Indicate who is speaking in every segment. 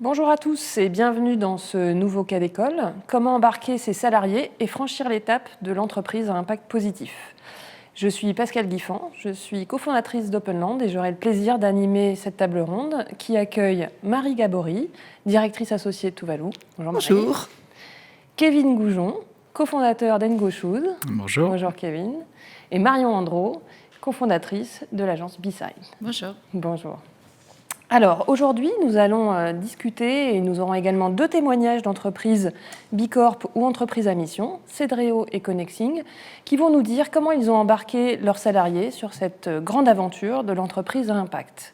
Speaker 1: Bonjour à tous et bienvenue dans ce nouveau cas d'école. Comment embarquer ses salariés et franchir l'étape de l'entreprise à impact positif. Je suis Pascale Guiffant, je suis cofondatrice d'Openland et j'aurai le plaisir d'animer cette table ronde qui accueille Marie Gabory, directrice associée de Tuvalu.
Speaker 2: Bonjour Marie. Bonjour.
Speaker 1: Kevin Goujon, cofondateur d'Ngo Shoes.
Speaker 3: Bonjour.
Speaker 1: Bonjour Kevin. Et Marion Andro, cofondatrice de l'agence B-Side.
Speaker 2: Bonjour.
Speaker 1: Bonjour. Alors, aujourd'hui, nous allons discuter et nous aurons également 2 témoignages d'entreprises Bicorp ou entreprises à mission, Cedreo et Connexing, qui vont nous dire comment ils ont embarqué leurs salariés sur cette grande aventure de l'entreprise à impact.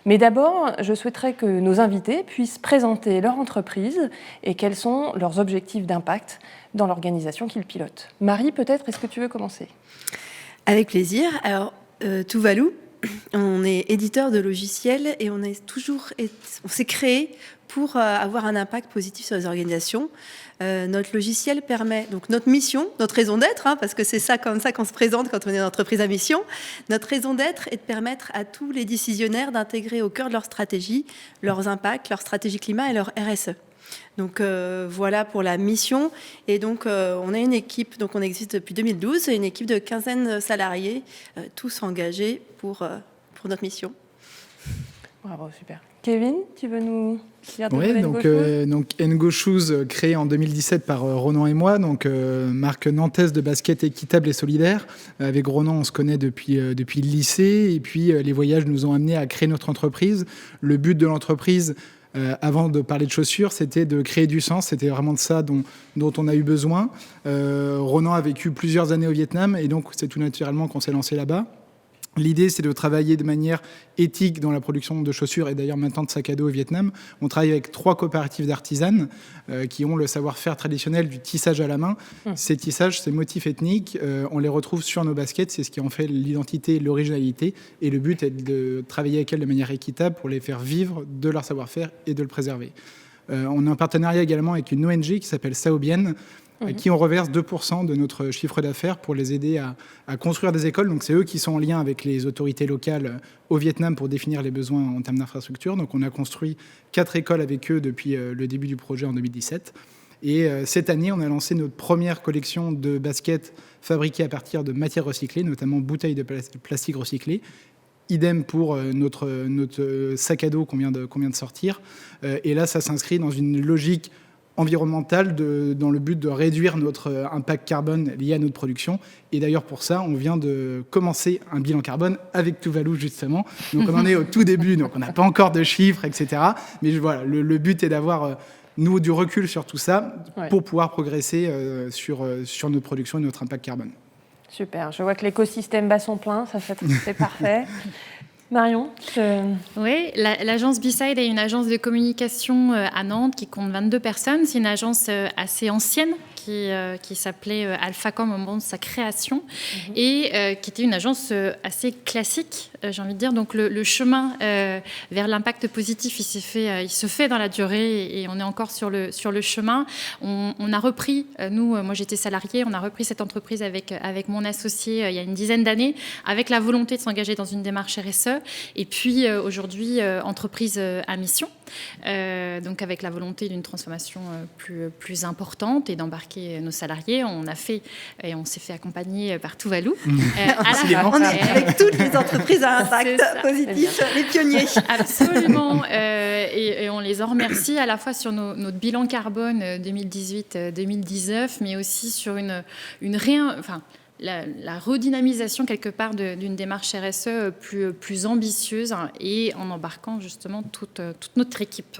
Speaker 1: Mais d'abord, je souhaiterais que nos invités puissent présenter leur entreprise et quels sont leurs objectifs d'impact dans l'organisation qu'ils pilotent. Marie, peut-être, est-ce que tu veux commencer ?
Speaker 2: Avec plaisir. Alors, Tuvalu, on est éditeur de logiciels et on s'est créé pour avoir un impact positif sur les organisations. Notre logiciel permet, donc notre mission, notre raison d'être, parce que c'est ça comme ça qu'on se présente quand on est une entreprise à mission, notre raison d'être est de permettre à tous les décisionnaires d'intégrer au cœur de leur stratégie leurs impacts, leur stratégie climat et leur RSE. Donc voilà pour la mission. Et donc on a une équipe, donc on existe depuis 2012, une équipe de 15 salariés, tous engagés pour notre mission.
Speaker 1: Bravo, super. Kevin, tu veux nous dire de
Speaker 3: Oui, donc Ngo Shoes, créé en 2017 par Ronan et moi, donc marque nantaise de basket équitable et solidaire. Avec Ronan, on se connaît depuis le lycée, et puis les voyages nous ont amenés à créer notre entreprise. Le but de l'entreprise, avant de parler de chaussures, c'était de créer du sens. C'était vraiment de ça dont on a eu besoin. Ronan a vécu plusieurs années au Vietnam, et donc c'est tout naturellement qu'on s'est lancé là-bas. L'idée, c'est de travailler de manière éthique dans la production de chaussures et d'ailleurs maintenant de sacs à dos au Vietnam. On travaille avec 3 coopératives d'artisanes qui ont le savoir-faire traditionnel du tissage à la main. Ces tissages, ces motifs ethniques, on les retrouve sur nos baskets. C'est ce qui en fait l'identité et l'originalité. Et le but est de travailler avec elles de manière équitable pour les faire vivre de leur savoir-faire et de le préserver. On est en partenariat également avec une ONG qui s'appelle Saobienne, à qui on reverse 2% de notre chiffre d'affaires pour les aider à construire des écoles. Donc c'est eux qui sont en lien avec les autorités locales au Vietnam pour définir les besoins en termes d'infrastructure. Donc on a construit 4 écoles avec eux depuis le début du projet en 2017. Et cette année, on a lancé notre première collection de baskets fabriquées à partir de matières recyclées, notamment bouteilles de plastique recyclées. Idem pour notre sac à dos qu'on vient de sortir. Et là, ça s'inscrit dans une logique environnementale dans le but de réduire notre impact carbone lié à notre production. Et d'ailleurs, pour ça, on vient de commencer un bilan carbone avec Tuvalu, justement. Donc, on en est au tout début, donc on n'a pas encore de chiffres, etc. Mais voilà, le but est d'avoir, nous, du recul sur tout ça pour pouvoir progresser sur notre production et notre impact carbone.
Speaker 1: Super. Je vois que l'écosystème bat son plein, ça c'est parfait. Marion
Speaker 4: Oui, l'agence B-Side est une agence de communication à Nantes qui compte 22 personnes. C'est une agence assez ancienne qui s'appelait Alphacom au moment de sa création et qui était une agence assez classique, j'ai envie de dire. Donc le chemin vers l'impact positif, il se fait dans la durée et on est encore sur le chemin. On a repris, moi j'étais salariée, on a repris cette entreprise avec mon associé il y a une dizaine d'années avec la volonté de s'engager dans une démarche RSE. Et puis aujourd'hui, entreprise à mission, donc avec la volonté d'une transformation plus importante et d'embarquer nos salariés. On s'est fait accompagner par Tuvalu.
Speaker 2: On est avec toutes les entreprises à impact positif, les pionniers.
Speaker 4: Absolument. Et on les en remercie à la fois sur notre bilan carbone 2018-2019, mais aussi sur la redynamisation quelque part d'une démarche RSE plus ambitieuse et en embarquant justement toute notre équipe.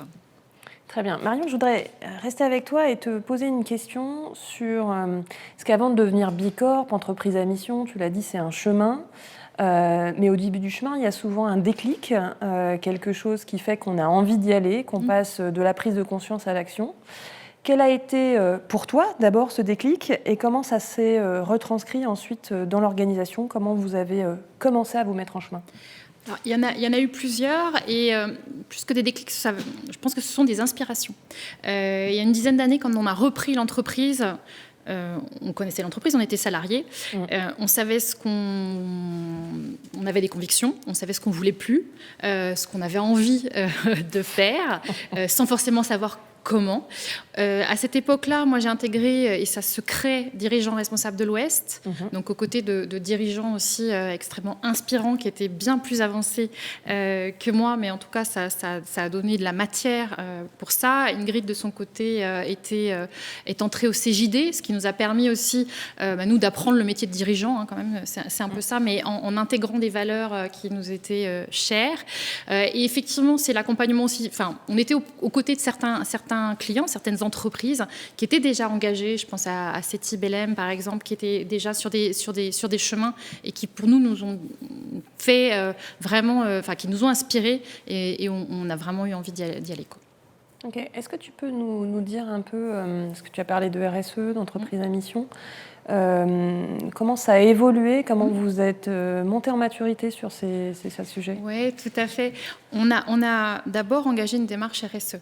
Speaker 1: Très bien. Marion, je voudrais rester avec toi et te poser une question sur ce qu'avant de devenir Bicorp, entreprise à mission, tu l'as dit, c'est un chemin. Mais au début du chemin, il y a souvent un déclic, quelque chose qui fait qu'on a envie d'y aller, qu'on passe de la prise de conscience à l'action. Quel a été pour toi d'abord ce déclic et comment ça s'est retranscrit ensuite dans l'organisation ? Comment vous avez commencé à vous mettre en chemin ?
Speaker 4: Alors, il y en a eu plusieurs et plus que des déclics, je pense que ce sont des inspirations. Il y a une dizaine d'années, quand on a repris l'entreprise, on connaissait l'entreprise, on était salariés, on savait on avait des convictions, on savait ce qu'on voulait plus, ce qu'on avait envie de faire, sans forcément savoir comment. À cette époque-là, moi j'ai intégré, et ça se crée, dirigeant responsable de l'Ouest, donc aux côtés de dirigeants aussi extrêmement inspirants qui étaient bien plus avancés que moi, mais en tout cas ça a donné de la matière pour ça. Ingrid de son côté est entrée au CJD, ce qui nous a permis aussi nous d'apprendre le métier de dirigeant, hein, quand même, c'est un peu ça, mais en intégrant des valeurs qui nous étaient chères. Et effectivement, c'est l'accompagnement aussi. Enfin, on était aux côtés de certains clients, certaines entreprises qui étaient déjà engagées. Je pense à CETI Belém, par exemple, qui étaient déjà sur des chemins et qui, pour nous ont fait vraiment, qui nous ont inspirés et on a vraiment eu envie d'y aller, quoi.
Speaker 1: Ok. Est-ce que tu peux nous dire un peu, parce que tu as parlé de RSE, d'entreprise à mission, comment ça a évolué, comment vous êtes monté en maturité sur ces sujets?
Speaker 4: Oui, tout à fait. On a d'abord engagé une démarche RSE,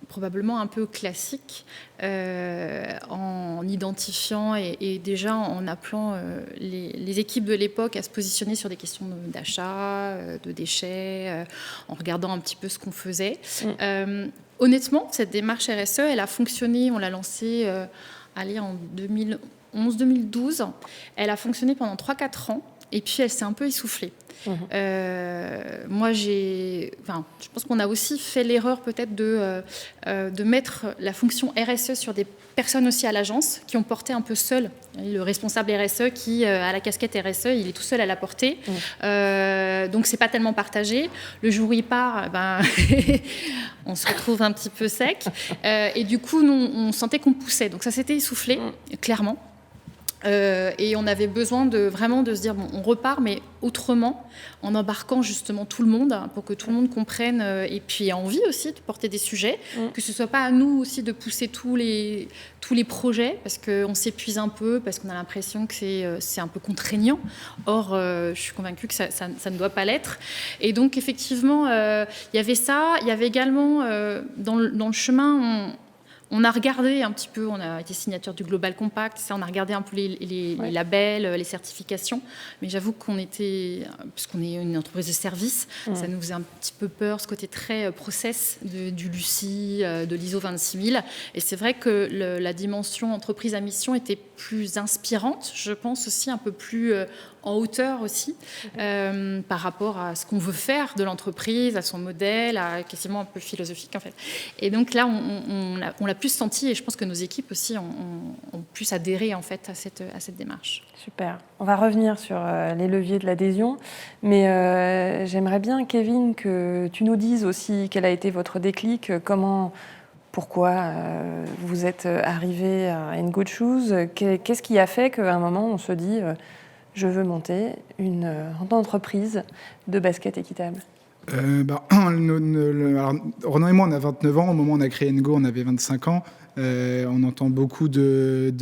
Speaker 4: probablement un peu classique, en identifiant et déjà en appelant les équipes de l'époque à se positionner sur des questions d'achat, de déchets, en regardant un petit peu ce qu'on faisait. Honnêtement, cette démarche RSE, elle a fonctionné, on l'a lancée en 2011-2012. Elle a fonctionné pendant 3-4 ans et puis elle s'est un peu essoufflée. Moi, je pense qu'on a aussi fait l'erreur peut-être de mettre la fonction RSE sur des personnes aussi à l'agence qui ont porté un peu seul. Le responsable RSE qui a la casquette RSE, il est tout seul à la porter. Donc, c'est pas tellement partagé. Le jour où il part, on se retrouve un petit peu sec. Et du coup, nous, on sentait qu'on poussait. Donc, ça s'était essoufflé, clairement. Et on avait besoin de se dire, bon, on repart, mais autrement, en embarquant justement tout le monde, pour que tout le monde comprenne, et puis ait envie aussi de porter des sujets, que ce soit pas à nous aussi de pousser tous les projets, parce qu'on s'épuise un peu, parce qu'on a l'impression que c'est un peu contraignant. Or, je suis convaincue que ça ne doit pas l'être. Et donc, effectivement, il y avait ça. Il y avait également, dans le chemin, on a regardé un petit peu, on a été signataire du Global Compact, on a regardé un peu les labels, les certifications, mais j'avoue puisqu'on est une entreprise de service, ça nous faisait un petit peu peur, ce côté très process du Lucie, de l'ISO 26000. Et c'est vrai que la dimension entreprise à mission était plus inspirante, je pense aussi un peu plus en hauteur aussi, par rapport à ce qu'on veut faire de l'entreprise, à son modèle, à quasiment un peu philosophique en fait. Et donc là, on l'a plus senti, et je pense que nos équipes aussi ont plus adhéré en fait à cette démarche.
Speaker 1: Super. On va revenir sur les leviers de l'adhésion, mais j'aimerais bien, Kevin, que tu nous dises aussi quel a été votre déclic, pourquoi vous êtes arrivé à In Good Shoes, qu'est-ce qui a fait qu'à un moment on se dit je veux monter une entreprise de basket équitable?
Speaker 3: Alors, Ronan et moi, on a 29 ans. Au moment où on a créé Ngo, on avait 25 ans. On entend beaucoup de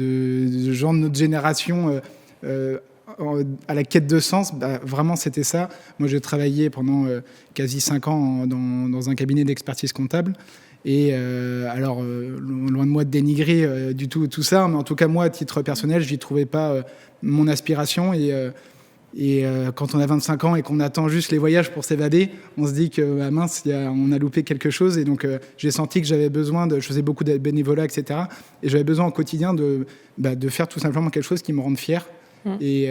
Speaker 3: gens de notre génération à la quête de sens. Vraiment, c'était ça. Moi, j'ai travaillé pendant quasi 5 ans dans un cabinet d'expertise comptable. Et loin de moi de dénigrer du tout ça, mais en tout cas, moi, à titre personnel, je n'y trouvais pas mon aspiration. Et quand on a 25 ans et qu'on attend juste les voyages pour s'évader, on se dit que mince, on a loupé quelque chose. Et donc j'ai senti que j'avais besoin je faisais beaucoup de bénévolat, etc. Et j'avais besoin au quotidien de faire tout simplement quelque chose qui me rende fier. Et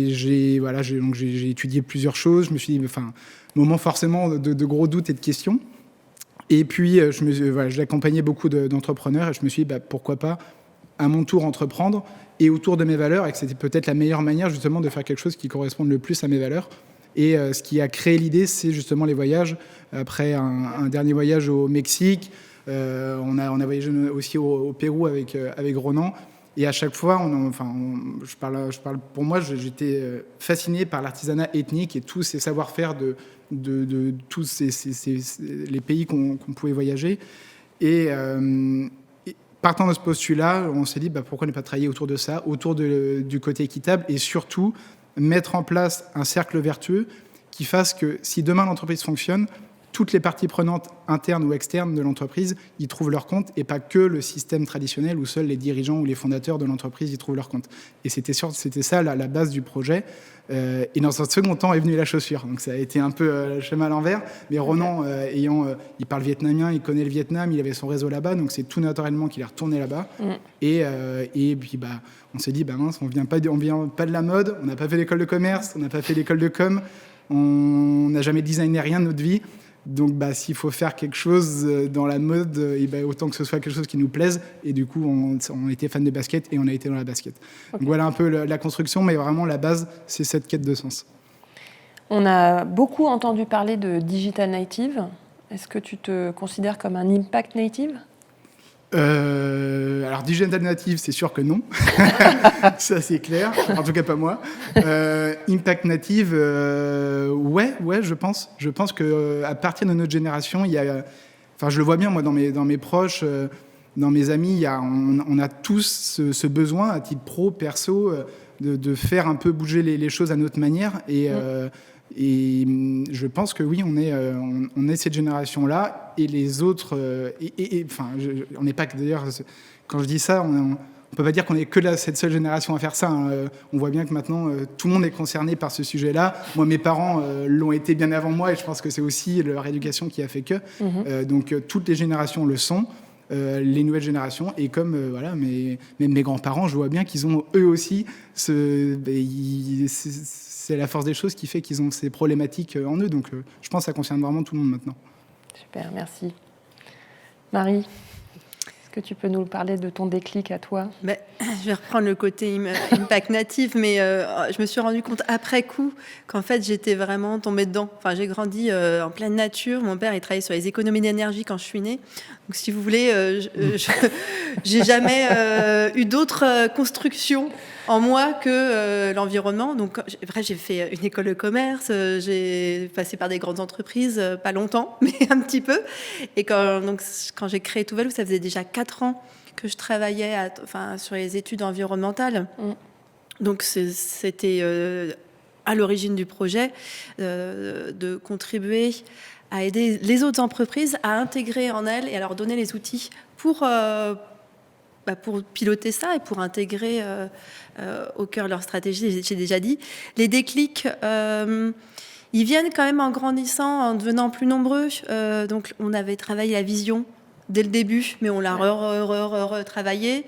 Speaker 3: j'ai étudié plusieurs choses. Je me suis dit, moment forcément de gros doutes et de questions. Et puis j'accompagnais beaucoup d'entrepreneurs et je me suis dit pourquoi pas à mon tour entreprendre et autour de mes valeurs, et que c'était peut-être la meilleure manière justement de faire quelque chose qui corresponde le plus à mes valeurs. Et ce qui a créé l'idée, c'est justement les voyages. Après un dernier voyage au Mexique, on a voyagé aussi au Pérou avec Ronan. Et à chaque fois, je parle pour moi, j'étais fasciné par l'artisanat ethnique et tous ces savoir-faire de tous les pays qu'on pouvait voyager. Et partant de ce postulat, on s'est dit pourquoi ne pas travailler autour de ça, autour du côté équitable, et surtout mettre en place un cercle vertueux qui fasse que si demain l'entreprise fonctionne, toutes les parties prenantes, internes ou externes de l'entreprise, y trouvent leur compte, et pas que le système traditionnel où seuls les dirigeants ou les fondateurs de l'entreprise y trouvent leur compte. Et c'était ça la base du projet. Et dans un second temps est venue la chaussure. Donc ça a été un peu le schéma à l'envers. Mais Ronan, il parle vietnamien, il connaît le Vietnam, il avait son réseau là-bas, donc c'est tout naturellement qu'il est retourné là-bas. Et puis on s'est dit, mince, on vient pas de la mode, on n'a pas fait l'école de commerce, on n'a pas fait l'école de com, on n'a jamais designé rien de notre vie. Donc, s'il faut faire quelque chose dans la mode, autant que ce soit quelque chose qui nous plaise. Et du coup, on était fan de basket et on a été dans la basket. Okay. Donc, voilà un peu la construction, mais vraiment, la base, c'est cette quête de sens.
Speaker 1: On a beaucoup entendu parler de digital native. Est-ce que tu te considères comme un impact native ?
Speaker 3: Alors, digital native, c'est sûr que non. Ça, c'est clair. En tout cas, pas moi. Impact native, ouais, je pense. Je pense qu'à partir de notre génération, il y a... Enfin, je le vois bien, moi, dans mes proches, dans mes amis, on a tous ce besoin, à titre pro, perso, de faire un peu bouger les choses à notre manière. Et je pense que oui, on est cette génération-là, et les autres... on n'est pas que, d'ailleurs, quand je dis ça, on ne peut pas dire qu'on n'est que cette seule génération à faire ça. On voit bien que maintenant, tout le monde est concerné par ce sujet-là. Moi, mes parents l'ont été bien avant moi, et je pense que c'est aussi leur éducation qui a fait que. Donc, toutes les générations le sont. Les nouvelles générations, et comme même mes grands-parents, je vois bien qu'ils ont eux aussi c'est la force des choses qui fait qu'ils ont ces problématiques en eux, donc je pense que ça concerne vraiment tout le monde maintenant.
Speaker 1: Super, merci. Marie, est-ce que tu peux nous parler de ton déclic à toi ?
Speaker 2: Je vais reprendre le côté impact natif, mais je me suis rendu compte après coup qu'en fait j'étais vraiment tombée dedans. Enfin, j'ai grandi en pleine nature. Mon père il travaillait sur les économies d'énergie quand je suis née. Donc si vous voulez, j'ai jamais eu d'autres constructions en moi que l'environnement. Donc après j'ai fait une école de commerce, j'ai passé par des grandes entreprises, pas longtemps, mais un petit peu. Et quand j'ai créé Tuvalu, ça faisait déjà 4 ans que je travaillais sur les études environnementales. Donc c'était à l'origine du projet de contribuer à aider les autres entreprises à intégrer en elles et à leur donner les outils pour piloter ça et pour intégrer au cœur de leur stratégie, j'ai déjà dit. Les déclics, ils viennent quand même en grandissant, en devenant plus nombreux. Donc on avait travaillé la vision dès le début, mais on l'a retravaillé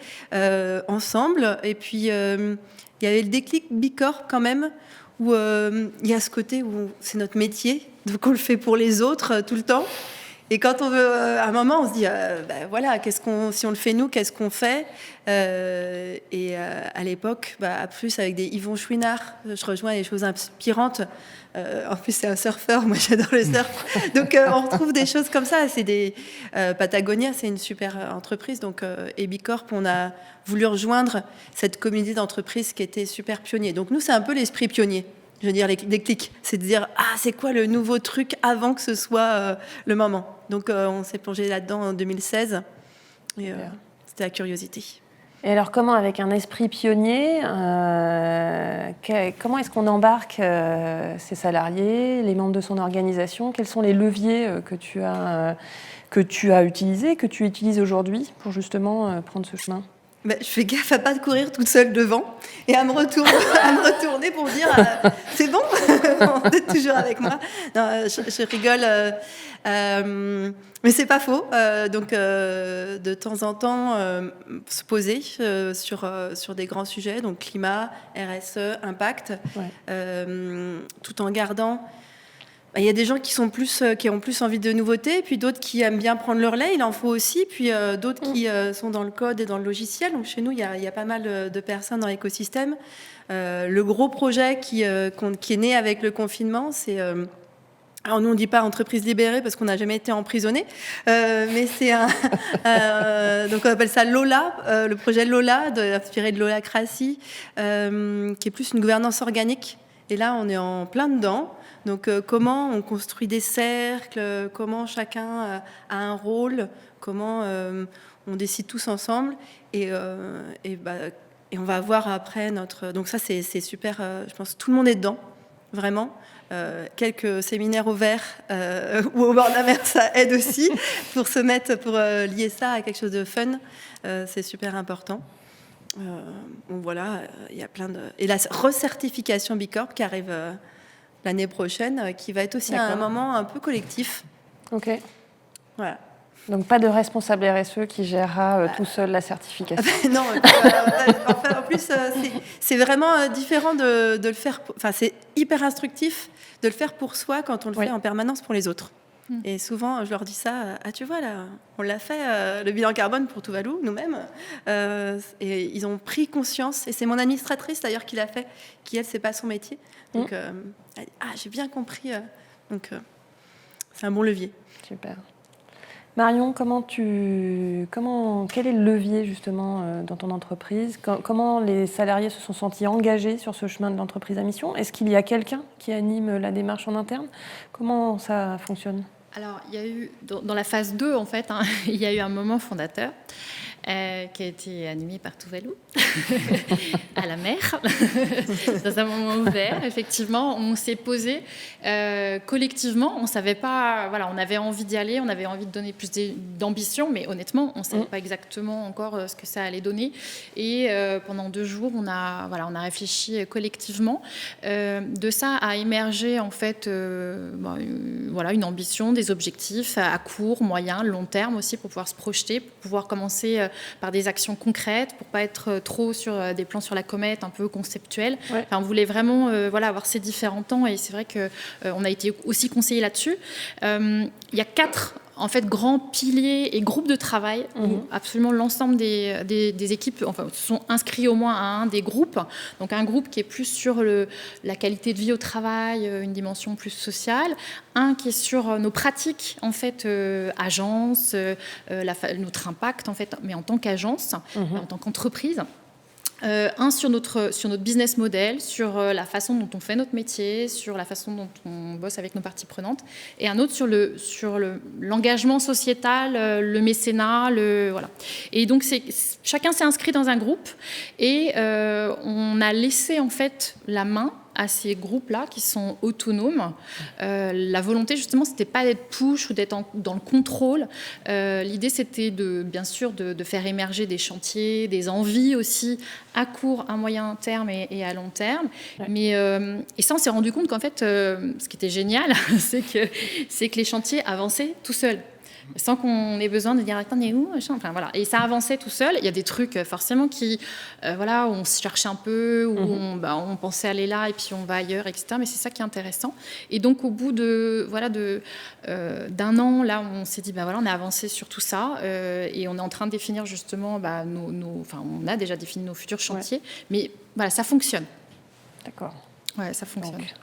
Speaker 2: ensemble. Et puis, il y avait le déclic Bicorp quand même, où il y a ce côté où c'est notre métier, donc on le fait pour les autres tout le temps. Et quand on veut, à un moment, on se dit, si on le fait nous, qu'est-ce qu'on fait ? Et à l'époque, plus avec des Yvon Chouinard, je rejoins les choses inspirantes. En plus, c'est un surfeur, moi j'adore le surf. Donc on retrouve des choses comme ça. C'est des Patagonia, c'est une super entreprise. Donc, et Bicorp, on a voulu rejoindre cette communauté d'entreprises qui était super pionnier. Donc nous, c'est un peu l'esprit pionnier. Je veux dire, les déclics, c'est de dire c'est quoi le nouveau truc avant que ce soit le moment. Donc on s'est plongé là-dedans en 2016 et c'était la curiosité.
Speaker 1: Et alors comment, avec un esprit pionnier, comment est-ce qu'on embarque ses salariés, les membres de son organisation ? Quels sont les leviers que tu as utilisés, que tu utilises aujourd'hui pour justement prendre ce chemin ?
Speaker 2: Je fais gaffe à pas de courir toute seule devant et à me retourner pour dire c'est bon, vous êtes toujours avec moi. Non, je rigole, mais c'est pas faux. Donc de temps en temps se poser sur des grands sujets, donc climat, RSE, impact, tout en gardant. Il y a des gens qui ont plus envie de nouveautés, puis d'autres qui aiment bien prendre le relais, il en faut aussi, puis d'autres qui sont dans le code et dans le logiciel. Donc chez nous, il y a pas mal de personnes dans l'écosystème. Le gros projet qui est né avec le confinement, c'est... alors nous, on ne dit pas entreprise libérée parce qu'on n'a jamais été emprisonné, mais c'est donc on appelle ça Lola, le projet Lola, inspiré de Lolacratie, qui est plus une gouvernance organique. Et là, on est en plein dedans. Donc, comment on construit des cercles, comment chacun a un rôle, comment on décide tous ensemble. Et on va avoir après notre... Donc ça, c'est super. Je pense que tout le monde est dedans. vraiment. Quelques séminaires au vert ou au bord de la mer, ça aide aussi pour lier ça à quelque chose de fun. C'est super important. Bon, voilà, il y a plein de... Et la recertification Bicorp qui arrive l'année prochaine, qui va être aussi un moment un peu collectif.
Speaker 1: Ok.
Speaker 2: Voilà.
Speaker 1: Donc pas de responsable RSE qui gérera tout seul la certification.
Speaker 2: Non, en plus, c'est vraiment différent de le faire. Enfin, c'est hyper instructif de le faire pour soi quand on le fait en permanence pour les autres. Et souvent, je leur dis ça. Tu vois là, on l'a fait le bilan carbone pour Tuvalu nous-mêmes, et ils ont pris conscience. Et c'est mon administratrice d'ailleurs qui l'a fait, qui elle, c'est pas son métier. Donc, elle dit, j'ai bien compris. Donc, c'est un bon levier.
Speaker 1: Super. Marion, quel est le levier justement dans ton entreprise ? Comment les salariés se sont sentis engagés sur ce chemin de l'entreprise à mission ? Est-ce qu'il y a quelqu'un qui anime la démarche en interne ? Comment ça fonctionne ?
Speaker 4: Alors, il y a eu, dans la phase 2, en fait, il y a eu un moment fondateur qui a été animé par Tuvalu, à la mer, dans un moment ouvert. Effectivement, on s'est posé collectivement. On ne savait pas, voilà, on avait envie d'y aller, on avait envie de donner plus d'ambition, mais honnêtement, on ne savait pas exactement encore ce que ça allait donner. Et pendant 2 jours, on a réfléchi collectivement. De ça a émergé, en fait, une ambition, des objectifs à court, moyen, long terme aussi, pour pouvoir se projeter, pour pouvoir commencer par des actions concrètes, pour pas être trop sur des plans sur la comète, un peu conceptuels. Ouais. Enfin, on voulait vraiment avoir ces différents temps, et c'est vrai qu'on a été aussi conseillés là-dessus. Il y a 4 grands piliers et groupes de travail où absolument l'ensemble des équipes se sont inscrits au moins à un des groupes. Donc un groupe qui est plus sur la qualité de vie au travail, une dimension plus sociale. Un qui est sur nos pratiques, agence, notre impact, mais en tant qu'agence, en tant qu'entreprise. Un sur notre business model, sur la façon dont on fait notre métier, sur la façon dont on bosse avec nos parties prenantes, et un autre sur l'engagement sociétal, le mécénat, voilà. Et donc chacun s'est inscrit dans un groupe, et on a laissé en fait la main à ces groupes-là qui sont autonomes. La volonté, justement, c'était pas d'être push ou d'être dans le contrôle. L'idée, c'était bien sûr de faire émerger des chantiers, des envies aussi à court, à moyen terme et à long terme. Ouais. Mais et ça, on s'est rendu compte qu'en fait, ce qui était génial, c'est que les chantiers avançaient tout seuls, sans qu'on ait besoin de dire attends, on est où, voilà. Et ça avançait tout seul. Il y a des trucs forcément qui on se cherchait un peu, où on pensait aller là et puis on va ailleurs, etc. Mais c'est ça qui est intéressant. Et donc au bout d'un an, là, on s'est dit on a avancé sur tout ça, et on est en train de définir justement on a déjà défini nos futurs chantiers, mais voilà, ça fonctionne.
Speaker 1: D'accord.
Speaker 4: Ouais, ça fonctionne.
Speaker 1: Donc,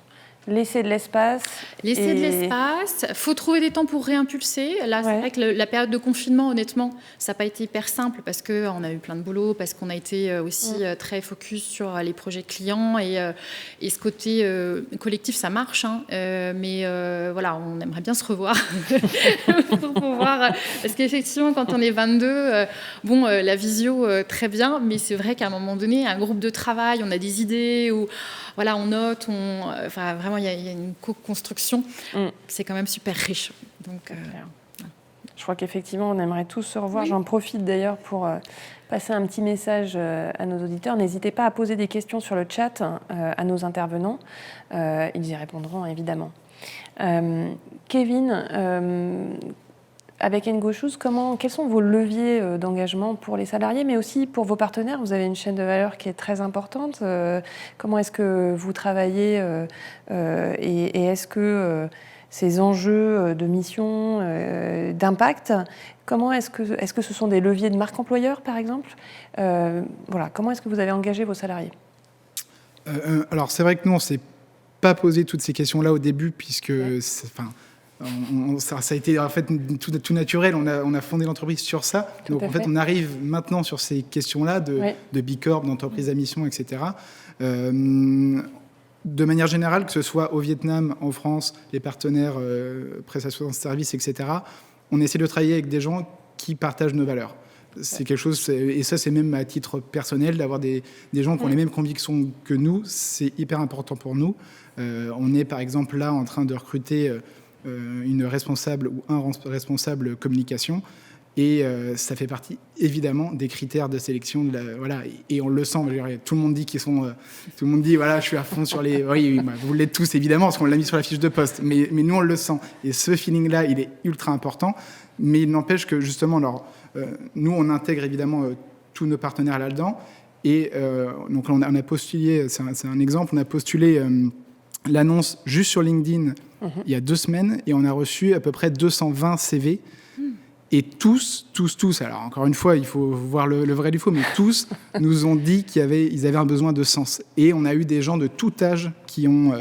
Speaker 1: laisser de l'espace.
Speaker 4: Laisser de l'espace. Il faut trouver des temps pour réimpulser. Là, c'est vrai que la période de confinement, honnêtement, ça n'a pas été hyper simple parce qu'on a eu plein de boulot, parce qu'on a été aussi très focus sur les projets clients. Et ce côté collectif, ça marche. Mais on aimerait bien se revoir pour pouvoir... Parce qu'effectivement, quand on est 22, la visio, très bien. Mais c'est vrai qu'à un moment donné, un groupe de travail, on a des idées, ou on note, vraiment, il y a une co-construction. C'est quand même super riche. Donc,
Speaker 1: je crois qu'effectivement, on aimerait tous se revoir. Oui. J'en profite d'ailleurs pour passer un petit message à nos auditeurs. N'hésitez pas à poser des questions sur le chat à nos intervenants. Ils y répondront, évidemment. Kevin, avec NGoShoes, quels sont vos leviers d'engagement pour les salariés, mais aussi pour vos partenaires ? Vous avez une chaîne de valeur qui est très importante. Comment est-ce que vous travaillez et est-ce que ces enjeux de mission, d'impact, est-ce que ce sont des leviers de marque employeur, par exemple ? Comment est-ce que vous avez engagé vos salariés ?
Speaker 3: Alors, c'est vrai que nous, on ne s'est pas posé toutes ces questions-là au début, puisque... ça a été en fait tout naturel. On a fondé l'entreprise sur ça. Donc en fait, on arrive maintenant sur ces questions-là de Bicorp, d'entreprise à mission, etc. De manière générale, que ce soit au Vietnam, en France, les partenaires, prestations de services, etc. On essaie de travailler avec des gens qui partagent nos valeurs. C'est quelque chose, et ça c'est même à titre personnel, d'avoir des gens qui ont les mêmes convictions que nous, c'est hyper important pour nous. On est par exemple là en train de recruter une responsable ou un responsable communication, et ça fait partie évidemment des critères de sélection. Voilà, et on le sent. Tout le monde dit tout le monde dit voilà, je suis à fond sur les. Oui, bah, vous l'êtes tous évidemment parce qu'on l'a mis sur la fiche de poste. Mais nous on le sent. Et ce feeling-là, il est ultra important. Mais il n'empêche que justement, nous on intègre évidemment tous nos partenaires là-dedans. Et donc on a postulé. C'est un exemple. On a postulé l'annonce juste sur LinkedIn il y a 2 semaines et on a reçu à peu près 220 CV. Et tous, alors encore une fois, il faut voir le vrai du faux, mais tous nous ont dit qu'ils avaient un besoin de sens. Et on a eu des gens de tout âge qui ont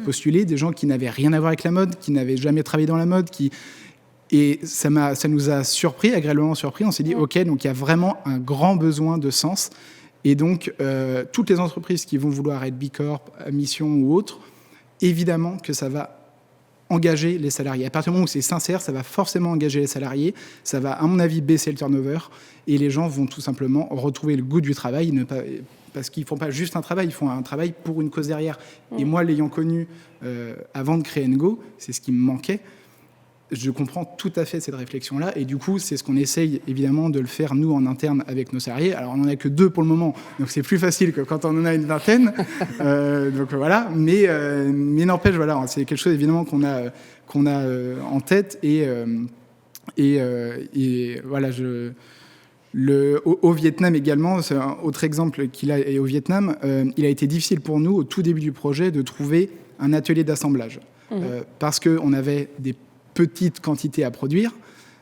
Speaker 3: postulé, des gens qui n'avaient rien à voir avec la mode, qui n'avaient jamais travaillé dans la mode, et ça nous a surpris, agréablement surpris. On s'est dit, OK, donc il y a vraiment un grand besoin de sens. Et donc, toutes les entreprises qui vont vouloir être B Corp, à mission ou autre, évidemment que ça va engager les salariés. À partir du moment où c'est sincère, ça va forcément engager les salariés, ça va, à mon avis, baisser le turnover, et les gens vont tout simplement retrouver le goût du travail, parce qu'ils ne font pas juste un travail, ils font un travail pour une cause derrière. Et moi, l'ayant connu avant de créer Ngo, c'est ce qui me manquait. Je comprends tout à fait cette réflexion-là, et du coup, c'est ce qu'on essaye évidemment de le faire nous en interne avec nos salariés. Alors, on n'en a que 2 pour le moment, donc c'est plus facile que quand on en a une vingtaine. Donc voilà, mais n'empêche, voilà, c'est quelque chose évidemment qu'on a en tête, et voilà, au Vietnam également, c'est un autre exemple qu'il a, et au Vietnam, il a été difficile pour nous au tout début du projet de trouver un atelier d'assemblage, parce qu'on avait des petites quantités à produire,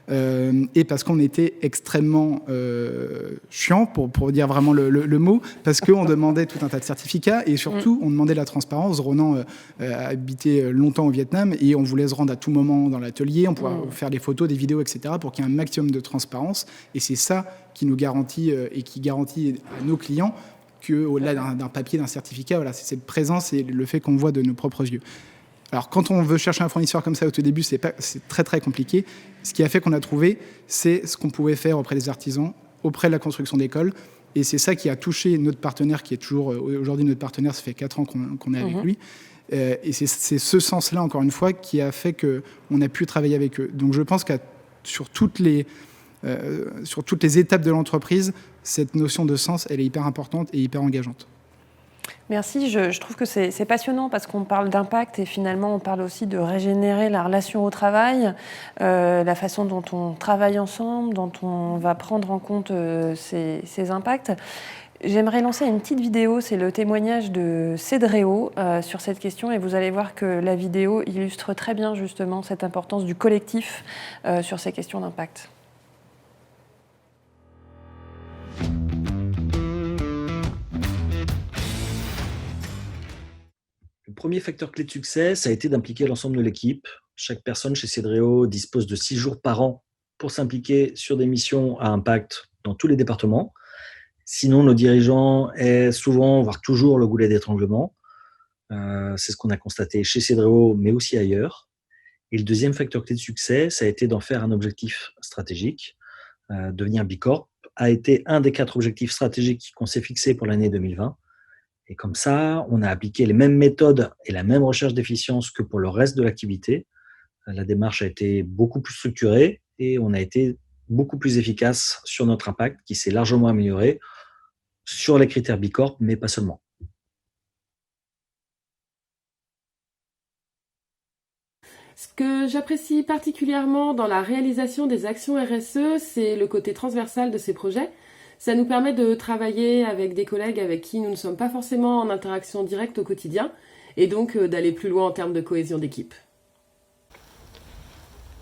Speaker 3: et parce qu'on était extrêmement chiant, pour dire vraiment le mot, parce qu'on demandait tout un tas de certificats, et surtout on demandait la transparence. Ronan a habité longtemps au Vietnam, et on voulait se rendre à tout moment dans l'atelier, on pouvait faire des photos, des vidéos, etc., pour qu'il y ait un maximum de transparence. Et c'est ça qui nous garantit, et qui garantit à nos clients qu'au-delà d'un papier, d'un certificat, voilà, c'est cette présence et le fait qu'on voit de nos propres yeux. Alors, quand on veut chercher un fournisseur comme ça au tout début, c'est très, très compliqué. Ce qui a fait qu'on a trouvé, c'est ce qu'on pouvait faire auprès des artisans, auprès de la construction d'écoles. Et c'est ça qui a touché notre partenaire, qui est toujours aujourd'hui notre partenaire. Ça fait 4 ans qu'on est avec lui. Et c'est ce sens-là, encore une fois, qui a fait qu'on a pu travailler avec eux. Donc, je pense que sur toutes les étapes de l'entreprise, cette notion de sens, elle est hyper importante et hyper engageante.
Speaker 1: Merci, je trouve que c'est passionnant parce qu'on parle d'impact et finalement on parle aussi de régénérer la relation au travail, la façon dont on travaille ensemble, dont on va prendre en compte ces impacts. J'aimerais lancer une petite vidéo, c'est le témoignage de Cédréo sur cette question, et vous allez voir que la vidéo illustre très bien justement cette importance du collectif sur ces questions d'impact.
Speaker 5: Le premier facteur clé de succès, ça a été d'impliquer l'ensemble de l'équipe. Chaque personne chez Cédréo dispose de 6 jours par an pour s'impliquer sur des missions à impact dans tous les départements. Sinon, nos dirigeants aient souvent, voire toujours, le goulet d'étranglement. C'est ce qu'on a constaté chez Cédréo, mais aussi ailleurs. Et le deuxième facteur clé de succès, ça a été d'en faire un objectif stratégique. Devenir B Corp a été un des 4 objectifs stratégiques qu'on s'est fixés pour l'année 2020. Et comme ça, on a appliqué les mêmes méthodes et la même recherche d'efficience que pour le reste de l'activité. La démarche a été beaucoup plus structurée et on a été beaucoup plus efficace sur notre impact, qui s'est largement amélioré sur les critères B Corp, mais pas seulement.
Speaker 6: Ce que j'apprécie particulièrement dans la réalisation des actions RSE, c'est le côté transversal de ces projets. Ça nous permet de travailler avec des collègues avec qui nous ne sommes pas forcément en interaction directe au quotidien, et donc d'aller plus loin en termes de cohésion d'équipe.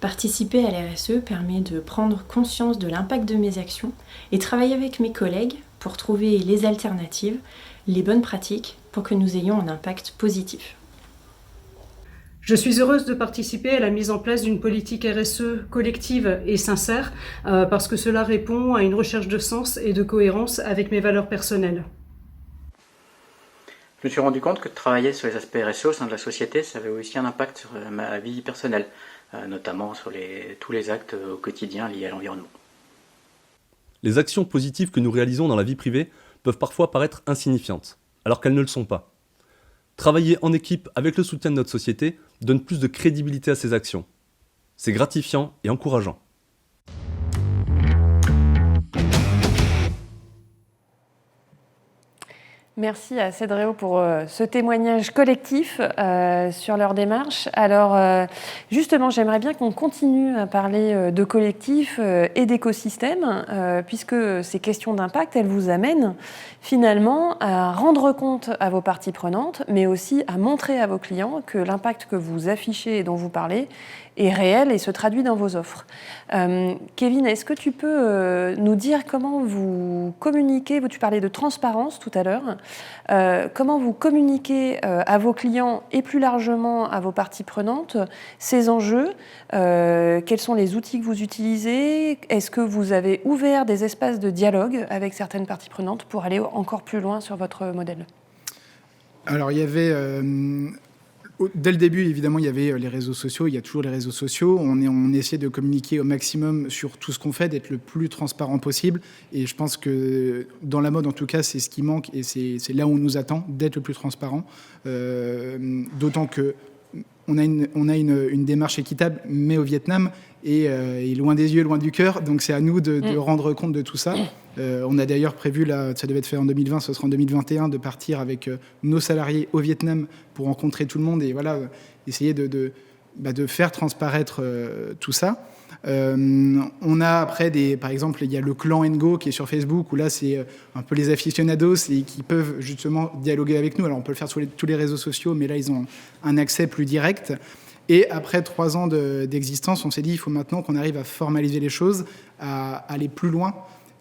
Speaker 7: Participer à la RSE permet de prendre conscience de l'impact de mes actions et travailler avec mes collègues pour trouver les alternatives, les bonnes pratiques pour que nous ayons un impact positif.
Speaker 8: Je suis heureuse de participer à la mise en place d'une politique RSE collective et sincère parce que cela répond à une recherche de sens et de cohérence avec mes valeurs personnelles.
Speaker 9: Je me suis rendu compte que de travailler sur les aspects RSE au sein de la société, ça avait aussi un impact sur ma vie personnelle, notamment sur tous les actes au quotidien liés à l'environnement.
Speaker 10: Les actions positives que nous réalisons dans la vie privée peuvent parfois paraître insignifiantes, alors qu'elles ne le sont pas. Travailler en équipe avec le soutien de notre société donne plus de crédibilité à ces actions. C'est gratifiant et encourageant.
Speaker 1: Merci à Cédréo pour ce témoignage collectif sur leur démarche. Alors, justement, j'aimerais bien qu'on continue à parler de collectif et d'écosystème, puisque ces questions d'impact, elles vous amènent finalement à rendre compte à vos parties prenantes, mais aussi à montrer à vos clients que l'impact que vous affichez et dont vous parlez est réel et se traduit dans vos offres. Kevin, est-ce que tu peux nous dire comment vous communiquez, tu parlais de transparence tout à l'heure, comment vous communiquez à vos clients et plus largement à vos parties prenantes ces enjeux, quels sont les outils que vous utilisez, est-ce que vous avez ouvert des espaces de dialogue avec certaines parties prenantes pour aller encore plus loin sur votre modèle?
Speaker 3: Alors il y avait... Dès le début, évidemment, il y avait les réseaux sociaux, il y a toujours les réseaux sociaux. On essaie de communiquer au maximum sur tout ce qu'on fait, d'être le plus transparent possible. Et je pense que dans la mode, en tout cas, c'est ce qui manque et c'est là où on nous attend, d'être le plus transparent. D'autant que on a une démarche équitable, mais au Vietnam, et loin des yeux, loin du cœur. Donc c'est à nous de rendre compte de tout ça. On a d'ailleurs prévu, là, ça devait être fait en 2020, ce sera en 2021, de partir avec nos salariés au Vietnam pour rencontrer tout le monde et voilà, essayer de faire transparaître tout ça. On a après par exemple, il y a le clan Ngo qui est sur Facebook, où là c'est un peu les aficionados et qui peuvent justement dialoguer avec nous. Alors on peut le faire sur tous les réseaux sociaux, mais là ils ont un accès plus direct. Et après 3 ans d'existence, on s'est dit il faut maintenant qu'on arrive à formaliser les choses, à aller plus loin.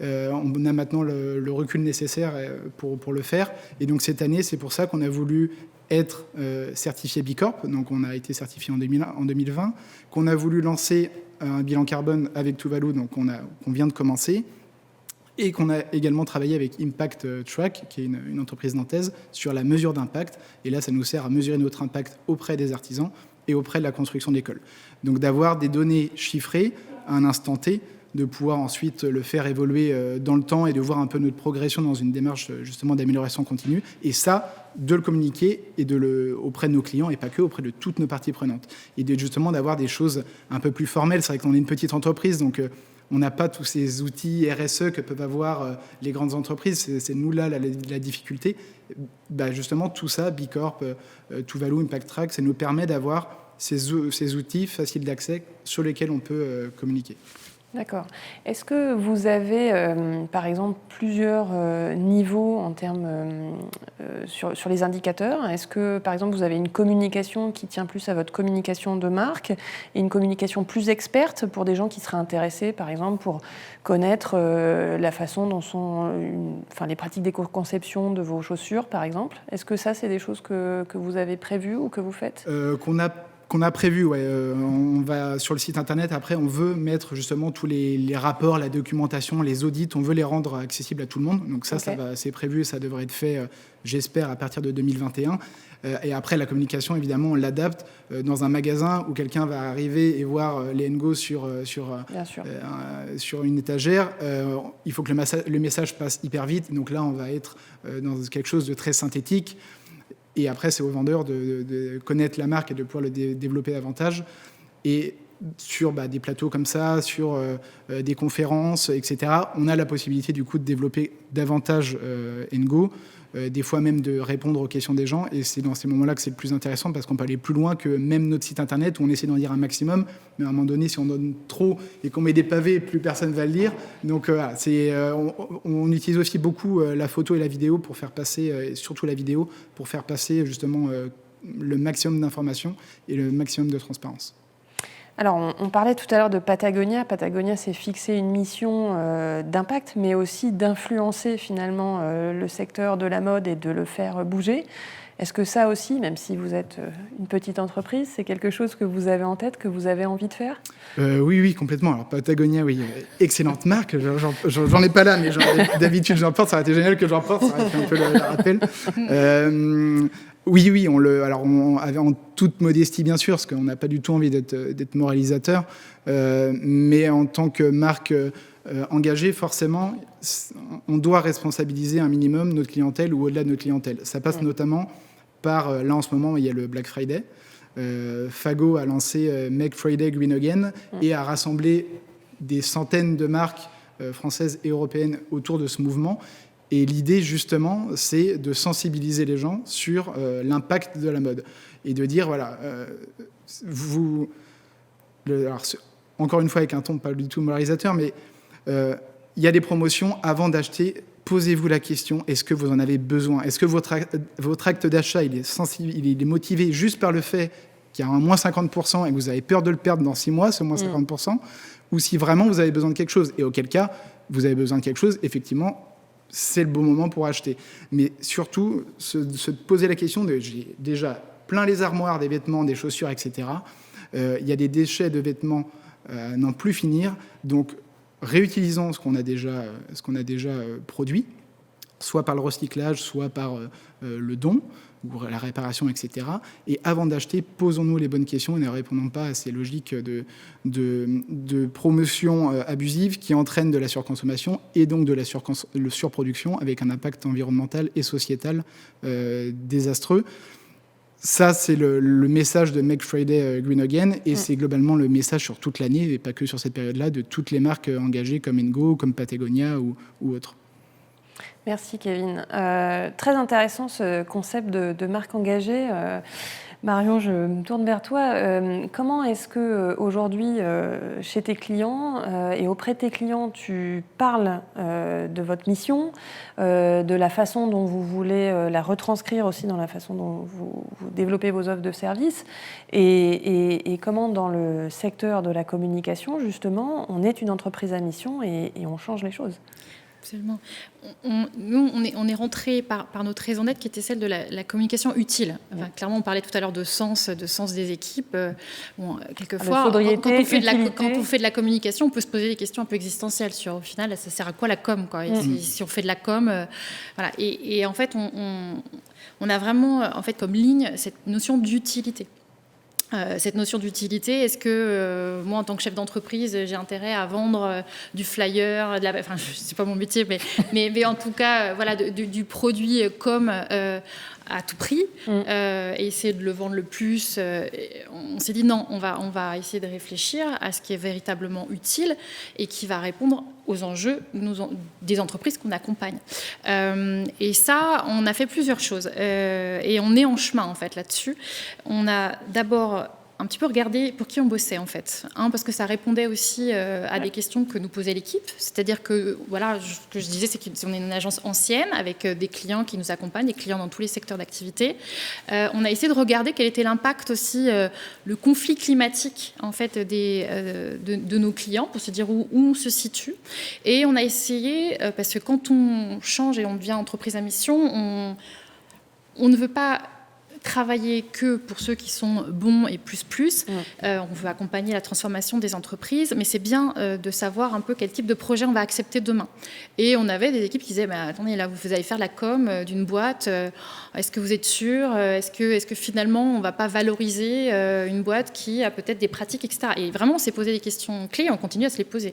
Speaker 3: On a maintenant le recul nécessaire pour le faire. Et donc cette année, c'est pour ça qu'on a voulu être certifié B Corp. Donc on a été certifié en 2020, qu'on a voulu lancer un bilan carbone avec Tuvalu, donc qu'on vient de commencer, et qu'on a également travaillé avec Impact Track, qui est une entreprise nantaise, sur la mesure d'impact. Et là, ça nous sert à mesurer notre impact auprès des artisans et auprès de la construction d'écoles. Donc d'avoir des données chiffrées à un instant T, de pouvoir ensuite le faire évoluer dans le temps et de voir un peu notre progression dans une démarche justement d'amélioration continue. Et ça, de le communiquer et auprès de nos clients et pas que, auprès de toutes nos parties prenantes. Et justement d'avoir des choses un peu plus formelles. C'est vrai qu'on est une petite entreprise, donc on n'a pas tous ces outils RSE que peuvent avoir les grandes entreprises. C'est nous là la difficulté. Justement, tout ça, B Corp, Tuvalu, Impact Track, ça nous permet d'avoir ces outils faciles d'accès sur lesquels on peut communiquer.
Speaker 1: D'accord. Est-ce que vous avez, par exemple, plusieurs niveaux en termes sur les indicateurs? Est-ce que, par exemple, vous avez une communication qui tient plus à votre communication de marque et une communication plus experte pour des gens qui seraient intéressés, par exemple, pour connaître la façon dont sont les pratiques d'éco-conception de vos chaussures, par exemple? Est-ce que ça, c'est des choses que vous avez prévues ou que vous faites?
Speaker 3: Qu'on a prévu, ouais. On va sur le site internet. Après, on veut mettre justement tous les rapports, la documentation, les audits. On veut les rendre accessibles à tout le monde. Donc ça, okay. C'est prévu. Ça devrait être fait, j'espère, à partir de 2021. Et après, la communication, évidemment, on l'adapte dans un magasin où quelqu'un va arriver et voir les Ngo sur une étagère. Il faut que le message passe hyper vite. Donc là, on va être dans quelque chose de très synthétique. Et après, c'est aux vendeurs de connaître la marque et de pouvoir le développer davantage. Et sur des plateaux comme ça, sur des conférences, etc., on a la possibilité du coup de développer davantage Ngo, des fois même de répondre aux questions des gens. Et c'est dans ces moments-là que c'est le plus intéressant parce qu'on peut aller plus loin que même notre site internet où on essaie d'en dire un maximum. Mais à un moment donné, si on donne trop et qu'on met des pavés, plus personne ne va le lire. Donc voilà, on utilise aussi beaucoup la photo et la vidéo pour faire passer, et surtout la vidéo, pour faire passer justement le maximum d'informations et le maximum de transparence.
Speaker 1: Alors, on parlait tout à l'heure de Patagonia. Patagonia s'est fixé une mission d'impact, mais aussi d'influencer finalement le secteur de la mode et de le faire bouger. Est-ce que ça aussi, même si vous êtes une petite entreprise, c'est quelque chose que vous avez en tête, que vous avez envie de faire ?
Speaker 3: Oui, complètement. Alors Patagonia, oui, excellente marque. J'en ai pas là, mais d'habitude j'en porte. Ça aurait été génial que j'en porte. Ça aurait été un peu le rappel. Oui, en toute modestie bien sûr, parce qu'on n'a pas du tout envie d'être moralisateur, mais en tant que marque engagée, forcément, on doit responsabiliser un minimum notre clientèle ou au-delà de notre clientèle. Ça passe notamment par, là en ce moment, il y a le Black Friday. Fago a lancé Make Friday Green Again et a rassemblé des centaines de marques françaises et européennes autour de ce mouvement. Et l'idée, justement, c'est de sensibiliser les gens sur l'impact de la mode et de dire, voilà, encore une fois avec un ton pas du tout moralisateur, mais il y a des promotions. Avant d'acheter, posez-vous la question, est-ce que vous en avez besoin? Est-ce que votre acte d'achat, il est motivé juste par le fait qu'il y a un moins 50% et que vous avez peur de le perdre dans 6 mois, ce moins 50%, ou si vraiment vous avez besoin de quelque chose? Et auquel cas, vous avez besoin de quelque chose, effectivement, c'est le bon moment pour acheter. Mais surtout, se poser la question de, j'ai déjà plein les armoires des vêtements, des chaussures, etc. Il y a des déchets de vêtements à n'en plus finir. Donc, réutilisons ce qu'on a déjà produit, soit par le recyclage, soit par le don, ou la réparation, etc. Et avant d'acheter, posons-nous les bonnes questions et ne répondons pas à ces logiques de promotion abusive qui entraînent de la surconsommation et donc de la surproduction avec un impact environnemental et sociétal désastreux. Ça, c'est le message de Make Friday Green Again et c'est globalement le message sur toute l'année et pas que sur cette période-là de toutes les marques engagées comme Ngo, comme Patagonia ou autres.
Speaker 1: Merci Kevin. Très intéressant ce concept de marque engagée. Marion, je me tourne vers toi. Comment est-ce que aujourd'hui, chez tes clients et auprès de tes clients, tu parles de votre mission, de la façon dont vous voulez la retranscrire aussi dans la façon dont vous développez vos offres de services et comment dans le secteur de la communication, justement, on est une entreprise à mission et on change les choses?
Speaker 4: Absolument. Nous, on est rentré par notre raison d'être qui était celle de la communication utile. Enfin, clairement, on parlait tout à l'heure de sens des équipes. Quelquefois, quand on fait de la communication, on peut se poser des questions un peu existentielles sur, au final, ça sert à quoi la com, quoi. Si on fait de la com, voilà. Et en fait, on a vraiment, en fait, comme ligne cette notion d'utilité. Cette notion d'utilité, est-ce que moi, en tant que chef d'entreprise, j'ai intérêt à vendre du flyer, enfin, c'est pas mon métier, mais en tout cas, voilà, du produit com à tout prix, et essayer de le vendre le plus. On s'est dit non, on va essayer de réfléchir à ce qui est véritablement utile et qui va répondre aux enjeux des entreprises qu'on accompagne. Et ça, on a fait plusieurs choses. Et on est en chemin, en fait, là-dessus. On a d'abord un petit peu regardé pour qui on bossait, en fait. Parce que ça répondait aussi à des questions que nous posait l'équipe. C'est-à-dire que, voilà, ce que je disais, c'est qu'on est une agence ancienne avec des clients qui nous accompagnent, des clients dans tous les secteurs d'activité. On a essayé de regarder quel était l'impact aussi, le conflit climatique, en fait, de nos clients, pour se dire où on se situe. Et on a essayé, parce que quand on change et on devient entreprise à mission, on ne veut pas travailler que pour ceux qui sont bons et plus. On veut accompagner la transformation des entreprises, mais c'est bien de savoir un peu quel type de projet on va accepter demain. Et on avait des équipes qui disaient, attendez, là, vous allez faire la com d'une boîte, est-ce que vous êtes sûr? Est-ce que finalement, on ne va pas valoriser une boîte qui a peut-être des pratiques, etc. Et vraiment, on s'est posé des questions clés, on continue à se les poser.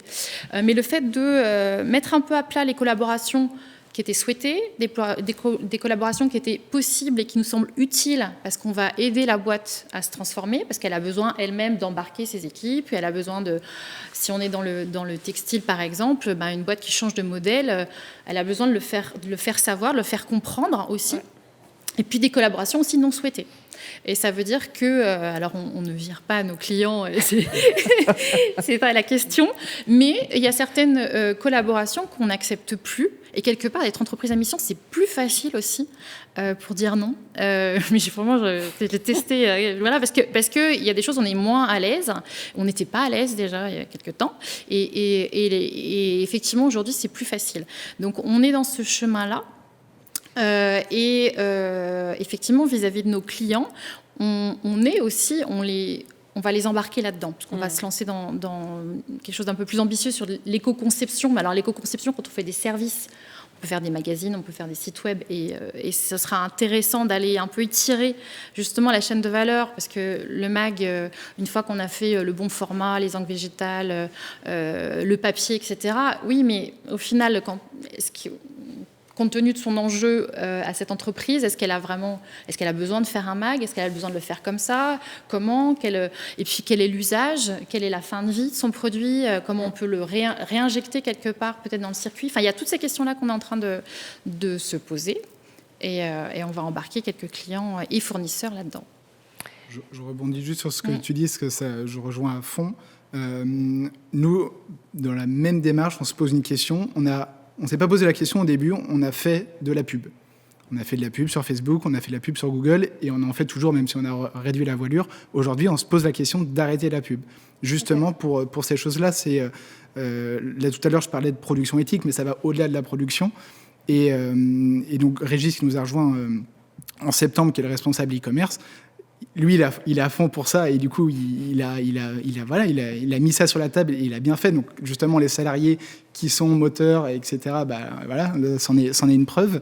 Speaker 4: Mais le fait de mettre un peu à plat les collaborations qui étaient souhaitées, des collaborations qui étaient possibles et qui nous semblent utiles parce qu'on va aider la boîte à se transformer, parce qu'elle a besoin elle-même d'embarquer ses équipes, et elle a besoin de, si on est dans le textile par exemple, une boîte qui change de modèle, elle a besoin de le faire savoir, de le faire comprendre aussi. Et puis des collaborations aussi non souhaitées. Et ça veut dire que, alors on ne vire pas nos clients, c'est pas la question, mais il y a certaines collaborations qu'on n'accepte plus. Et quelque part, être entreprise à mission, c'est plus facile aussi pour dire non. Mais j'ai testé, voilà, parce que il y a des choses où on est moins à l'aise. On n'était pas à l'aise déjà il y a quelques temps. Et effectivement, aujourd'hui, c'est plus facile. Donc, on est dans ce chemin-là. Effectivement, vis-à-vis de nos clients, on va les embarquer là-dedans, parce qu'on va se lancer dans quelque chose d'un peu plus ambitieux sur l'éco-conception. Alors l'éco-conception, quand on fait des services, peut faire des magazines, on peut faire des sites web, et ce sera intéressant d'aller un peu étirer justement la chaîne de valeur, parce que le mag, une fois qu'on a fait le bon format, les encres végétales, le papier, etc., oui, mais au final, compte tenu de son enjeu à cette entreprise, est-ce qu'elle a besoin de faire un mag? Est-ce qu'elle a besoin de le faire comme ça? Comment? Et puis quel est l'usage? Quelle est la fin de vie de son produit? Comment on peut le réinjecter quelque part, peut-être dans le circuit? Enfin, il y a toutes ces questions-là qu'on est en train de se poser, et on va embarquer quelques clients et fournisseurs là-dedans.
Speaker 3: Je rebondis juste sur ce que tu dis, parce que je rejoins à fond. Nous, dans la même démarche, on se pose une question. On ne s'est pas posé la question au début, on a fait de la pub. On a fait de la pub sur Facebook, on a fait de la pub sur Google, et on en fait toujours, même si on a réduit la voilure. Aujourd'hui, on se pose la question d'arrêter la pub. Justement, pour ces choses-là, là, tout à l'heure, je parlais de production éthique, mais ça va au-delà de la production. Et donc, Régis, qui nous a rejoint en septembre, qui est le responsable e-commerce, lui, il est à fond pour ça, et du coup, il a mis ça sur la table, et il a bien fait. Donc, justement, les salariés qui sont moteurs, etc., c'en est une preuve.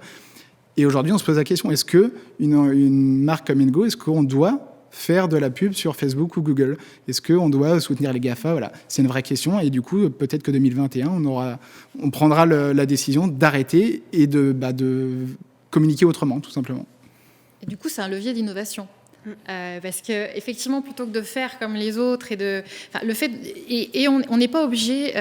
Speaker 3: Et aujourd'hui, on se pose la question, est-ce qu'une marque comme Ingo, est-ce qu'on doit faire de la pub sur Facebook ou Google? Est-ce qu'on doit soutenir les GAFA? Voilà, c'est une vraie question, et du coup, peut-être que 2021, on prendra la décision d'arrêter et de communiquer autrement, tout simplement.
Speaker 4: Et du coup, c'est un levier d'innovation. Parce que effectivement, plutôt que de faire comme les autres le fait, et on n'est pas obligé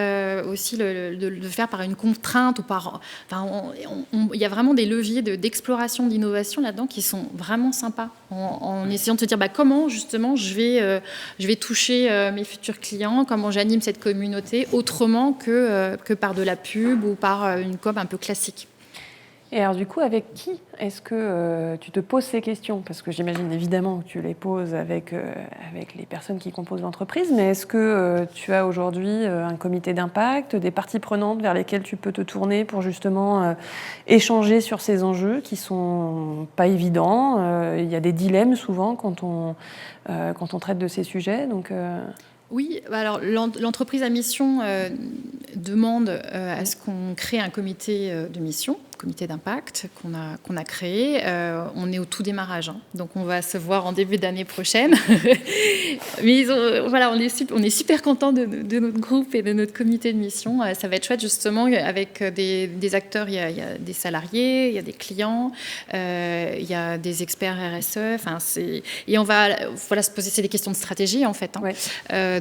Speaker 4: aussi de le faire par une contrainte ou par, il y a vraiment des leviers d'exploration, d'innovation là-dedans qui sont vraiment sympas, en essayant de se dire comment justement je vais toucher mes futurs clients, comment j'anime cette communauté autrement que par de la pub ou par une com un peu classique.
Speaker 1: Et alors du coup, avec qui est-ce que tu te poses ces questions? Parce que j'imagine évidemment que tu les poses avec les personnes qui composent l'entreprise, mais est-ce que tu as aujourd'hui un comité d'impact, des parties prenantes vers lesquelles tu peux te tourner pour justement échanger sur ces enjeux qui sont pas évidents? Il y a des dilemmes souvent quand on traite de ces sujets, donc...
Speaker 4: Oui, alors l'entreprise à mission demande à ce qu'on crée un comité de mission, comité d'impact qu'on a créé. On est au tout démarrage, donc on va se voir en début d'année prochaine. Mais on est super contents de notre groupe et de notre comité de mission. Ça va être chouette justement avec des acteurs. Il y a des salariés, il y a des clients, il y a des experts RSE. Et on va se poser, c'est des questions de stratégie en fait. Ouais.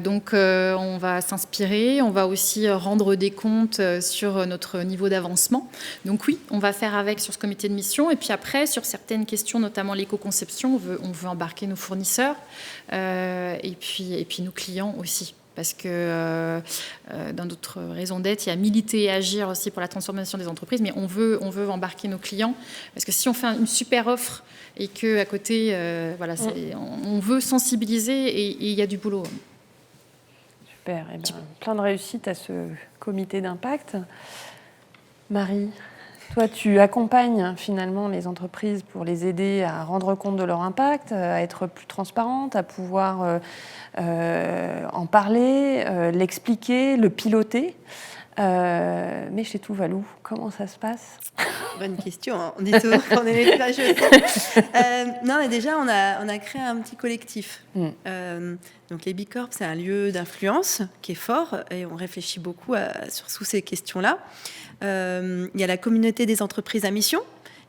Speaker 4: Donc on va s'inspirer, on va aussi rendre des comptes sur notre niveau d'avancement. Donc oui, on va faire avec sur ce comité de mission. Et puis après, sur certaines questions, notamment l'éco-conception, on veut embarquer nos fournisseurs et puis nos clients aussi. Parce que dans notre raison d'être, il y a militer et agir aussi pour la transformation des entreprises, mais on veut embarquer nos clients. Parce que si on fait une super offre et qu'à côté, on veut sensibiliser et il y a du boulot.
Speaker 1: Super, plein de réussite à ce comité d'impact. Marie, toi, tu accompagnes finalement les entreprises pour les aider à rendre compte de leur impact, à être plus transparentes, à pouvoir en parler, l'expliquer, le piloter. Mais chez Tuvalu, comment ça se passe?
Speaker 2: Bonne question, hein. On dit toujours qu'on est les plagieux. Non, mais déjà, on a créé un petit collectif. Donc les Bicorp, c'est un lieu d'influence qui est fort et on réfléchit beaucoup sur ces questions-là. Il y a la communauté des entreprises à mission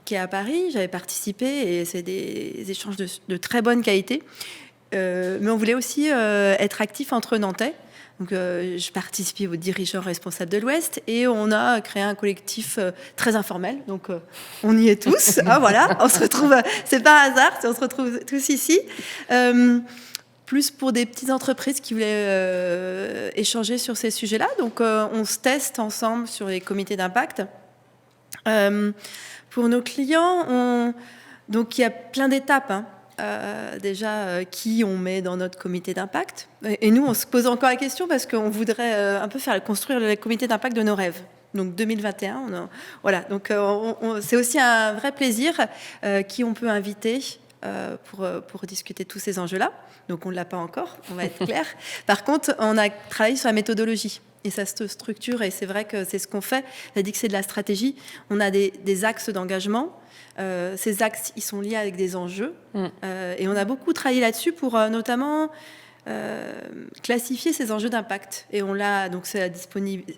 Speaker 2: qui est à Paris. J'avais participé et c'est des échanges de très bonne qualité. Mais on voulait aussi être actifs entre Nantais. Donc, je participais aux dirigeants responsables de l'Ouest et on a créé un collectif très informel. Donc, on y est tous. Voilà, on se retrouve. C'est pas un hasard, on se retrouve tous ici. Plus pour des petites entreprises qui voulaient échanger sur ces sujets-là. Donc, on se teste ensemble sur les comités d'impact. Pour nos clients, donc il y a plein d'étapes. Déjà, qui on met dans notre comité d'impact. Et nous, on se pose encore la question parce qu'on voudrait un peu construire le comité d'impact de nos rêves. Donc 2021, voilà. Donc c'est aussi un vrai plaisir qui on peut inviter pour discuter de tous ces enjeux-là. Donc on ne l'a pas encore, on va être clair. Par contre, on a travaillé sur la méthodologie. Et ça se structure, et c'est vrai que c'est ce qu'on fait. On a dit que c'est de la stratégie. On a des axes d'engagement. Ces axes, ils sont liés avec des enjeux. Et on a beaucoup travaillé là-dessus pour notamment classifier ces enjeux d'impact. Et on l'a, donc c'est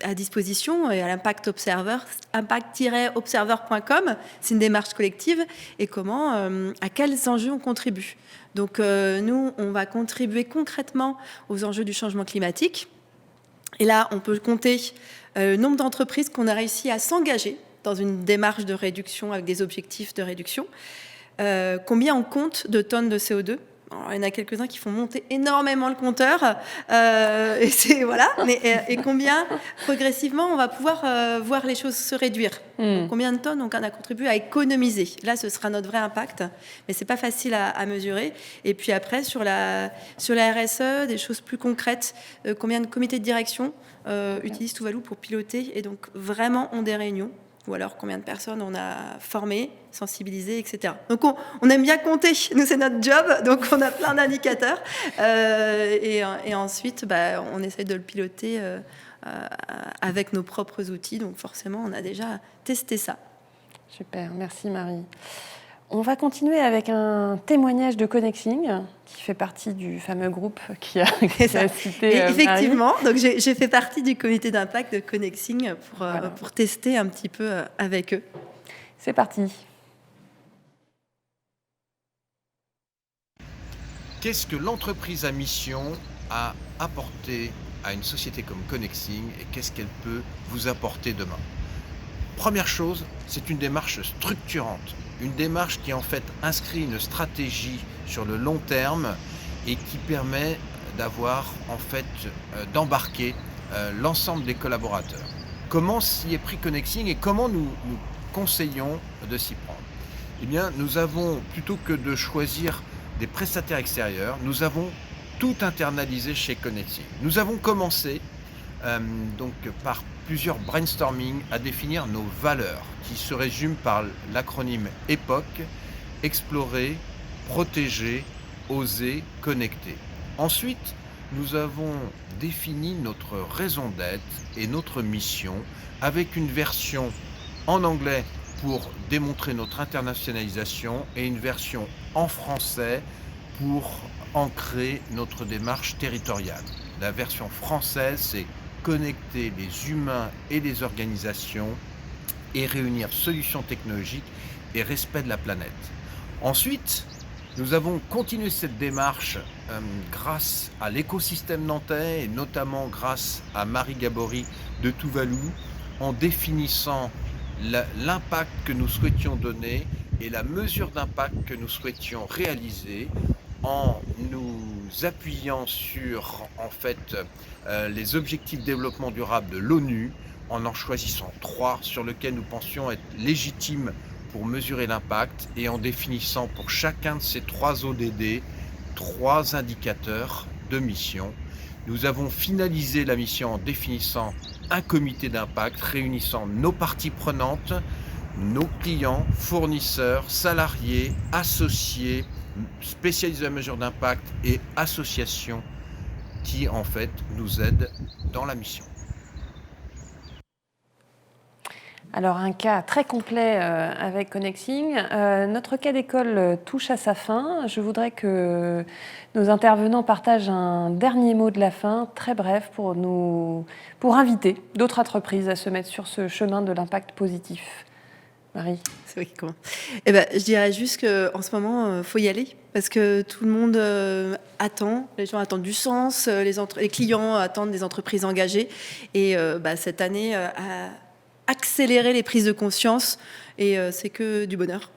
Speaker 2: à disposition, et à l'Impact Observer, impact-observer.com. C'est une démarche collective. Et comment, à quels enjeux on contribue. Donc nous, on va contribuer concrètement aux enjeux du changement climatique. Et là, on peut compter le nombre d'entreprises qu'on a réussi à s'engager dans une démarche de réduction avec des objectifs de réduction. Combien on compte de tonnes de CO2 ? Alors, il y en a quelques-uns qui font monter énormément le compteur. Et c'est, voilà. Et combien, progressivement, on va pouvoir voir les choses se réduire. Donc, combien de tonnes on a contribué à économiser. Là, ce sera notre vrai impact. Mais ce n'est pas facile à mesurer. Et puis après, sur la RSE, des choses plus concrètes. Combien de comités de direction utilisent Tuvalu pour piloter et donc vraiment ont des réunions, ou alors combien de personnes on a formées, sensibilisées, etc. Donc on aime bien compter, nous c'est notre job, donc on a plein d'indicateurs, et ensuite on essaie de le piloter avec nos propres outils, donc forcément on a déjà testé ça.
Speaker 1: Super, merci Marie. On va continuer avec un témoignage de Connexing, qui fait partie du fameux groupe qui a cité
Speaker 2: Effectivement,
Speaker 1: Marie.
Speaker 2: donc j'ai fait partie du comité d'impact de Connexing pour tester un petit peu avec eux.
Speaker 1: C'est parti.
Speaker 11: Qu'est-ce que l'entreprise à mission a apporté à une société comme Connexing et qu'est-ce qu'elle peut vous apporter demain ? Première chose, c'est une démarche structurante. Une démarche qui en fait inscrit une stratégie sur le long terme et qui permet d'avoir en fait d'embarquer l'ensemble des collaborateurs. Comment s'y est pris Connexing et comment nous conseillons de s'y prendre ? Eh bien, nous avons, plutôt que de choisir des prestataires extérieurs, nous avons tout internalisé chez Connexing. Nous avons commencé donc par plusieurs brainstorming à définir nos valeurs qui se résument par l'acronyme EPOC, explorer, protéger, oser, connecter. Ensuite, nous avons défini notre raison d'être et notre mission avec une version en anglais pour démontrer notre internationalisation et une version en français pour ancrer notre démarche territoriale. La version française, c'est connecter les humains et les organisations et réunir solutions technologiques et respect de la planète. Ensuite, nous avons continué cette démarche grâce à l'écosystème nantais et notamment grâce à Marie Gabory de Tuvalu en définissant l'impact que nous souhaitions donner et la mesure d'impact que nous souhaitions réaliser en nous appuyant sur en fait les objectifs de développement durable de l'ONU, en choisissant 3 sur lesquels nous pensions être légitimes pour mesurer l'impact et en définissant pour chacun de ces 3 ODD 3 indicateurs de mission. Nous avons finalisé la mission en définissant un comité d'impact réunissant nos parties prenantes, nos clients, fournisseurs, salariés, associés, spécialisés à mesure d'impact et associations qui en fait nous aident dans la mission.
Speaker 1: Alors un cas très complet avec Connexing. Notre cas d'école touche à sa fin. Je voudrais que nos intervenants partagent un dernier mot de la fin, très bref, pour inviter d'autres entreprises à se mettre sur ce chemin de l'impact positif. Marie.
Speaker 2: C'est vrai qui commence. Je dirais juste qu'en ce moment, il faut y aller parce que tout le monde attend. Les gens attendent du sens, les clients attendent des entreprises engagées. Et cette année a accéléré les prises de conscience et c'est que du bonheur.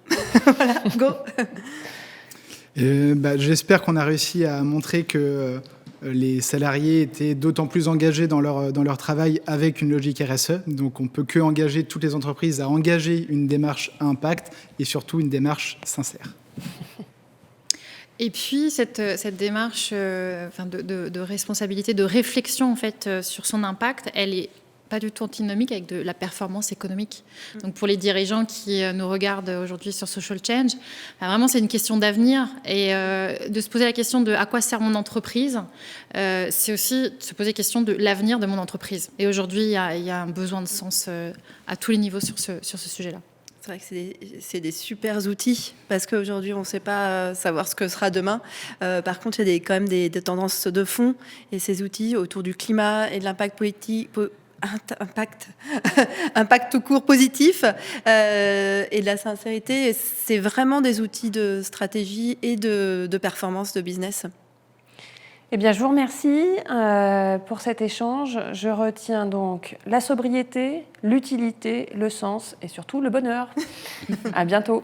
Speaker 2: Voilà, go.
Speaker 3: J'espère qu'on a réussi à montrer que les salariés étaient d'autant plus engagés dans leur travail avec une logique RSE. Donc, on ne peut que engager toutes les entreprises à engager une démarche à impact et surtout une démarche sincère.
Speaker 4: Et puis, cette démarche de responsabilité, de réflexion en fait, sur son impact, elle est pas du tout antinomique avec de la performance économique. Donc pour les dirigeants qui nous regardent aujourd'hui sur Social Change, vraiment c'est une question d'avenir et de se poser la question de à quoi sert mon entreprise. C'est aussi de se poser la question de l'avenir de mon entreprise. Et aujourd'hui, il y a un besoin de sens à tous les niveaux sur ce sujet-là.
Speaker 2: C'est vrai que c'est des super outils parce qu'aujourd'hui, on ne sait pas savoir ce que sera demain. Par contre, il y a quand même des tendances de fond et ces outils autour du climat et de l'impact politique, impact tout court positif et de la sincérité. C'est vraiment des outils de stratégie et de performance de business.
Speaker 1: Eh bien, je vous remercie pour cet échange. Je retiens donc la sobriété, l'utilité, le sens et surtout le bonheur. À bientôt.